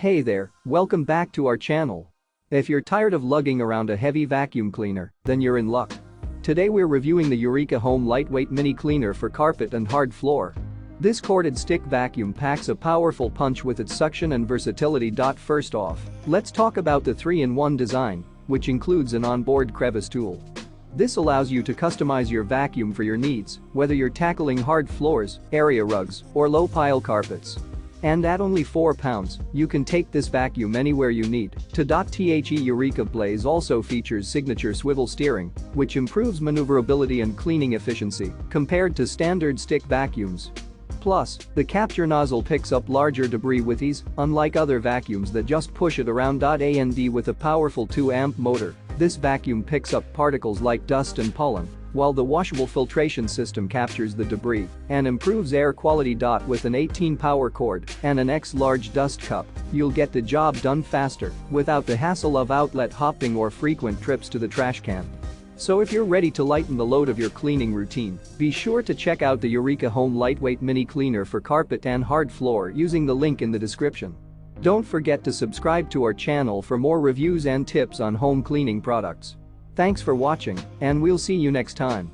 Hey there, welcome back to our channel. If you're tired of lugging around a heavy vacuum cleaner, then you're in luck. Today we're reviewing the Eureka Home Lightweight Mini Cleaner for carpet and hard floor. This corded stick vacuum packs a powerful punch with its suction and versatility. First off, let's talk about the 3-in-1 design, which includes an onboard crevice tool. This allows you to customize your vacuum for your needs, whether you're tackling hard floors, area rugs, or low-pile carpets. And at only £4, you can take this vacuum anywhere you need to. The Eureka Blaze also features signature swivel steering, which improves maneuverability and cleaning efficiency compared to standard stick vacuums. Plus, the capture nozzle picks up larger debris with ease, unlike other vacuums that just push it around. And with a powerful 2-amp motor, this vacuum picks up particles like dust and pollen, while the washable filtration system captures the debris and improves air quality. With an 18-power cord and an X-large dust cup, you'll get the job done faster without the hassle of outlet hopping or frequent trips to the trash can. So if you're ready to lighten the load of your cleaning routine, be sure to check out the Eureka Home Lightweight Mini Cleaner for carpet and hard floor using the link in the description. Don't forget to subscribe to our channel for more reviews and tips on home cleaning products. Thanks for watching, and we'll see you next time.